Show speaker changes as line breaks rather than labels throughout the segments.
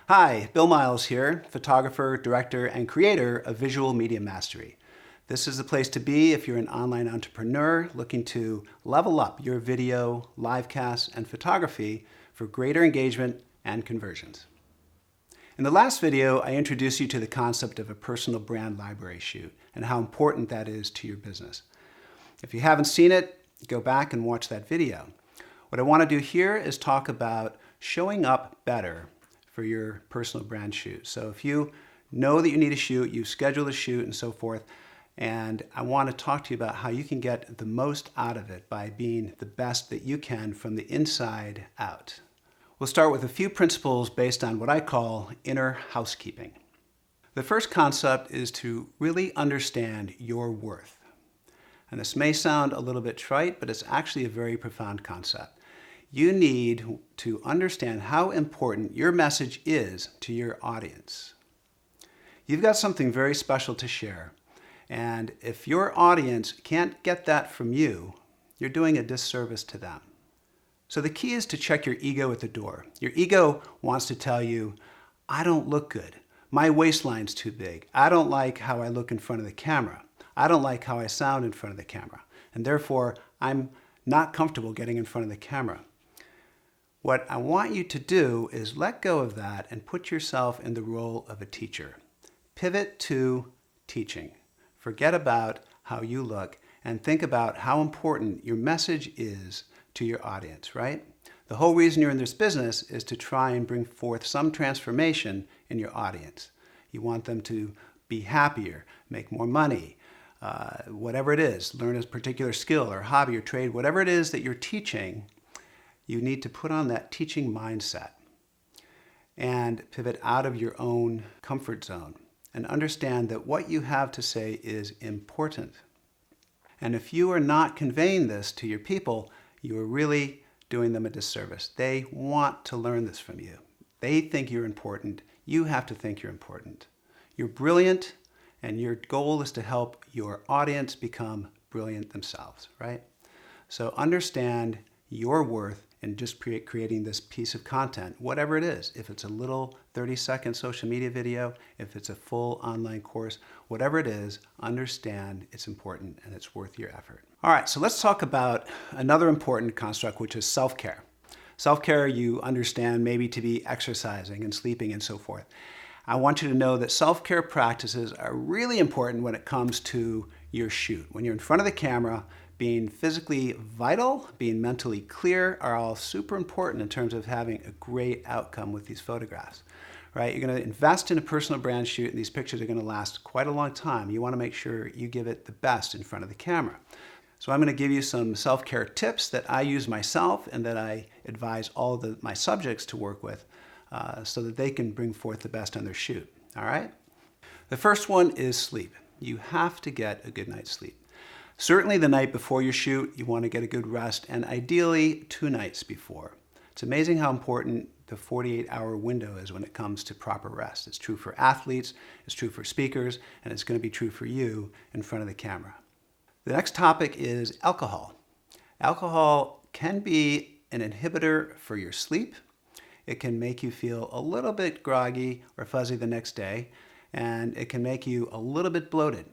Hi, Bill Miles here, photographer, director, and creator of Visual Media Mastery. This is the place to be if you're an online entrepreneur looking to level up your video, live casts, and photography for greater engagement and conversions. In the last video, I introduced you to the concept of a personal brand library shoot and how important that is to your business. If you haven't seen it, go back and watch that video. What I want to do here is talk about showing up better for your personal brand shoot. So if you know that you need a shoot, you schedule a shoot and so forth, and I want to talk to you about how you can get the most out of it by being the best that you can from the inside out. We'll start with a few principles based on what I call inner housekeeping. The first concept is to really understand your worth. And this may sound a little bit trite, but it's actually a very profound concept. You need to understand how important your message is to your audience. You've got something very special to share, and if your audience can't get that from you, you're doing a disservice to them. So the key is to check your ego at the door. Your ego wants to tell you, I don't look good. My waistline's too big. I don't like how I look in front of the camera. I don't like how I sound in front of the camera. And therefore, I'm not comfortable getting in front of the camera. What I want you to do is let go of that and put yourself in the role of a teacher. Pivot to teaching. Forget about how you look and think about how important your message is to your audience, right? The whole reason you're in this business is to try and bring forth some transformation in your audience. You want them to be happier, make more money, whatever it is, learn a particular skill or hobby or trade, whatever it is that you're teaching, you need to put on that teaching mindset and pivot out of your own comfort zone and understand that what you have to say is important. And if you are not conveying this to your people, you are really doing them a disservice. They want to learn this from you. They think you're important. You have to think you're important. You're brilliant, and your goal is to help your audience become brilliant themselves, right? So understand your worth in just creating this piece of content, whatever it is. If it's a little 30-second social media video, if it's a full online course, whatever it is, understand it's important and it's worth your effort. All right, so let's talk about another important construct, which is self-care. Self-care, you understand maybe to be exercising and sleeping and so forth. I want you to know that self-care practices are really important when it comes to your shoot. When you're in front of the camera, being physically vital, being mentally clear are all super important in terms of having a great outcome with these photographs, right? You're going to invest in a personal brand shoot, and these pictures are going to last quite a long time. You want to make sure you give it the best in front of the camera. So I'm going to give you some self-care tips that I use myself and that I advise all of my subjects to work with so that they can bring forth the best on their shoot, all right? The first one is sleep. You have to get a good night's sleep. Certainly the night before your shoot, you want to get a good rest, and ideally 2 nights before. It's amazing how important the 48-hour window is when it comes to proper rest. It's true for athletes, it's true for speakers, and it's going to be true for you in front of the camera. The next topic is alcohol. Alcohol can be an inhibitor for your sleep. It can make you feel a little bit groggy or fuzzy the next day, and it can make you a little bit bloated.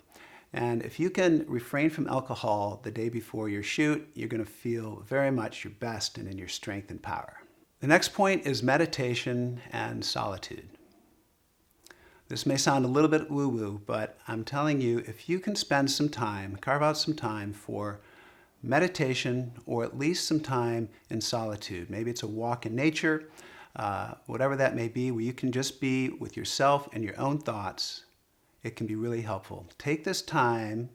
And if you can refrain from alcohol the day before your shoot, you're going to feel very much your best and in your strength and power. The next point is meditation and solitude. This may sound a little bit woo-woo, but I'm telling you, if you can spend some time, carve out some time for meditation or at least some time in solitude. Maybe it's a walk in nature, whatever that may be, where you can just be with yourself and your own thoughts. It can be really helpful. Take this time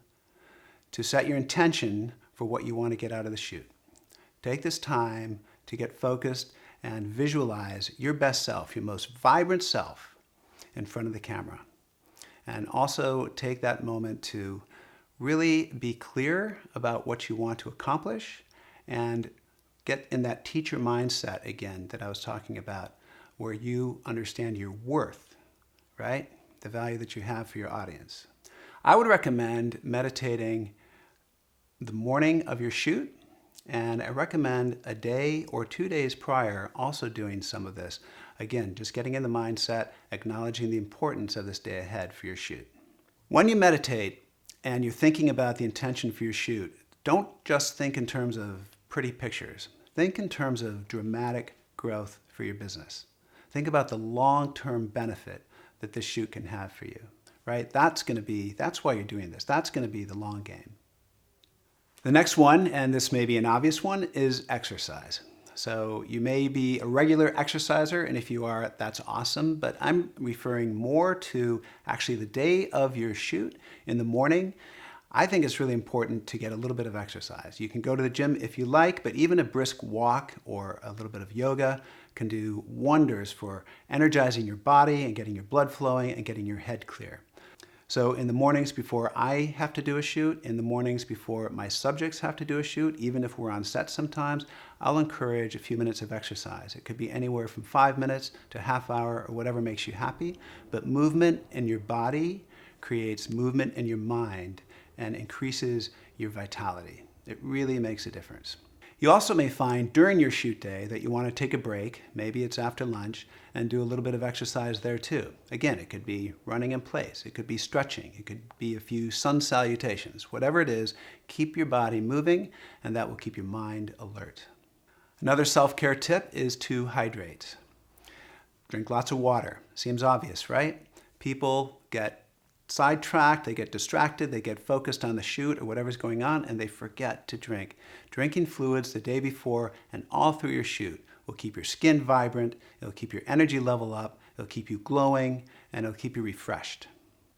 to set your intention for what you want to get out of the shoot. Take this time to get focused and visualize your best self, your most vibrant self in front of the camera. And also take that moment to really be clear about what you want to accomplish and get in that teacher mindset again that I was talking about, where you understand your worth, right? The value that you have for your audience. I would recommend meditating the morning of your shoot, and I recommend a day or 2 days prior also doing some of this. Again, just getting in the mindset, acknowledging the importance of this day ahead for your shoot. When you meditate and you're thinking about the intention for your shoot, don't just think in terms of pretty pictures. Think in terms of dramatic growth for your business. Think about the long-term benefit that this shoot can have for you, right? That's why you're doing this. That's going to be the long game. The next one, and this may be an obvious one, is exercise. So you may be a regular exerciser, and if you are, that's awesome, but I'm referring more to actually the day of your shoot in the morning. I think it's really important to get a little bit of exercise. You can go to the gym if you like, but even a brisk walk or a little bit of yoga can do wonders for energizing your body and getting your blood flowing and getting your head clear. So in the mornings before I have to do a shoot, in the mornings before my subjects have to do a shoot, even if we're on set sometimes, I'll encourage a few minutes of exercise. It could be anywhere from 5 minutes to a half hour or whatever makes you happy, but movement in your body creates movement in your mind and increases your vitality. It really makes a difference. You also may find during your shoot day that you want to take a break, maybe it's after lunch, and do a little bit of exercise there too. Again, it could be running in place, it could be stretching, it could be a few sun salutations. Whatever it is, keep your body moving, and that will keep your mind alert. Another self-care tip is to hydrate. Drink lots of water. Seems obvious, right? People get sidetracked, they get distracted, they get focused on the shoot or whatever's going on, and they forget to drink. Drinking fluids the day before and all through your shoot will keep your skin vibrant, it'll keep your energy level up, it'll keep you glowing, and it'll keep you refreshed.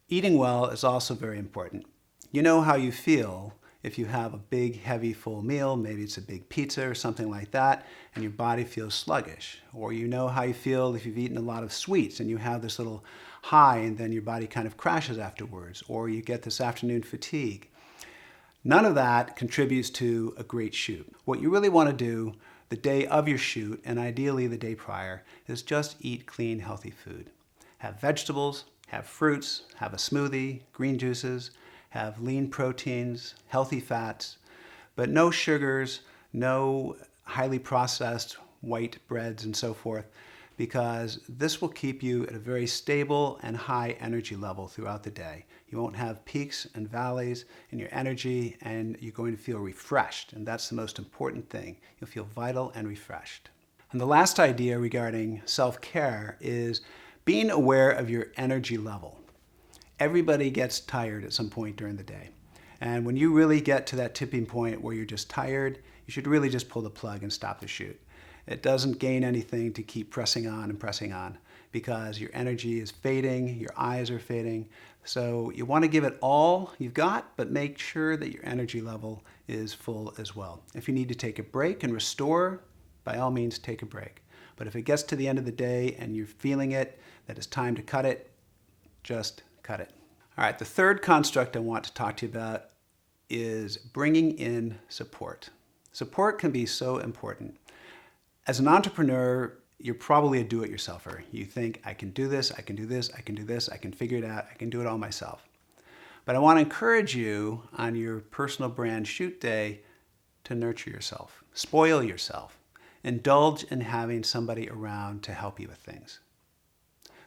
Eating well is also very important. You know how you feel if you have a big, heavy, full meal, maybe it's a big pizza or something like that, and your body feels sluggish. Or you know how you feel if you've eaten a lot of sweets and you have this little high and then your body kind of crashes afterwards, or you get this afternoon fatigue. None of that contributes to a great shoot. What you really want to do the day of your shoot, and ideally the day prior, is just eat clean, healthy food. Have vegetables, have fruits, have a smoothie, green juices, have lean proteins, healthy fats, but no sugars, no highly processed white breads and so forth, because this will keep you at a very stable and high energy level throughout the day. You won't have peaks and valleys in your energy, and you're going to feel refreshed, and that's the most important thing. You'll feel vital and refreshed. And the last idea regarding self-care is being aware of your energy level. Everybody gets tired at some point during the day. And when you really get to that tipping point where you're just tired, you should really just pull the plug and stop the shoot. It doesn't gain anything to keep pressing on because your energy is fading, your eyes are fading. So you want to give it all you've got, but make sure that your energy level is full as well. If you need to take a break and restore, by all means take a break. But if it gets to the end of the day and you're feeling it, that it's time to cut it, just cut it. All right, the third construct I want to talk to you about is bringing in support. Support can be so important. As an entrepreneur, you're probably a do-it-yourselfer. You think, I can do this, I can do this, I can do this, I can figure it out, I can do it all myself. But I want to encourage you on your personal brand shoot day to nurture yourself, spoil yourself, indulge in having somebody around to help you with things.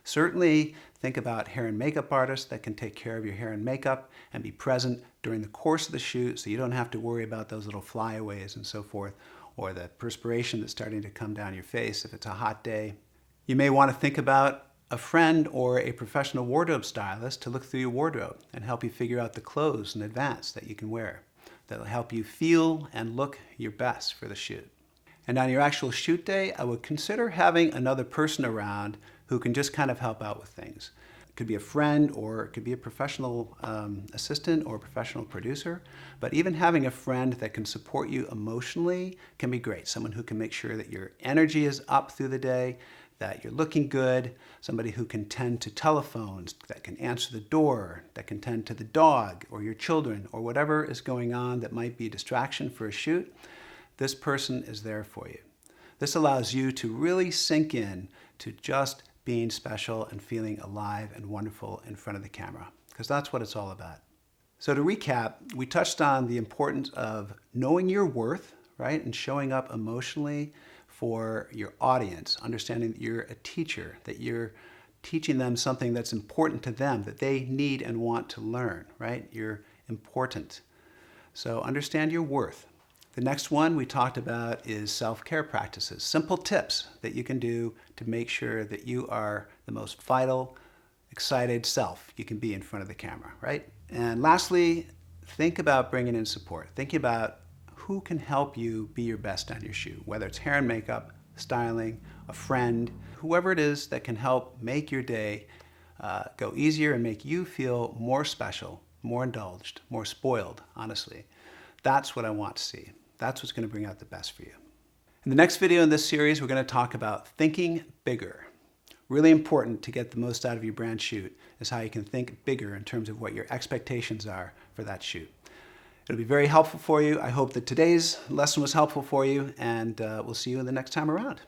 Certainly think about hair and makeup artists that can take care of your hair and makeup and be present during the course of the shoot so you don't have to worry about those little flyaways and so forth, or the perspiration that's starting to come down your face if it's a hot day. You may want to think about a friend or a professional wardrobe stylist to look through your wardrobe and help you figure out the clothes in advance that you can wear. That'll help you feel and look your best for the shoot. And on your actual shoot day, I would consider having another person around who can just kind of help out with things. It could be a friend, or it could be a professional assistant or a professional producer, but even having a friend that can support you emotionally can be great. Someone who can make sure that your energy is up through the day, that you're looking good, somebody who can tend to telephones, that can answer the door, that can tend to the dog or your children or whatever is going on that might be a distraction for a shoot. This person is there for you. This allows you to really sink in to just being special and feeling alive and wonderful in front of the camera, because that's what it's all about. So to recap, we touched on the importance of knowing your worth, right, and showing up emotionally for your audience, understanding that you're a teacher, that you're teaching them something that's important to them, that they need and want to learn, right? You're important. So understand your worth. The next one we talked about is self-care practices, simple tips that you can do to make sure that you are the most vital, excited self you can be in front of the camera, right? And lastly, think about bringing in support. Think about who can help you be your best on your shoot, whether it's hair and makeup, styling, a friend, whoever it is that can help make your day go easier and make you feel more special, more indulged, more spoiled, honestly. That's what I want to see. That's what's going to bring out the best for you. In the next video in this series, we're going to talk about thinking bigger. Really important to get the most out of your brand shoot is how you can think bigger in terms of what your expectations are for that shoot. It'll be very helpful for you. I hope that today's lesson was helpful for you, and we'll see you the next time around.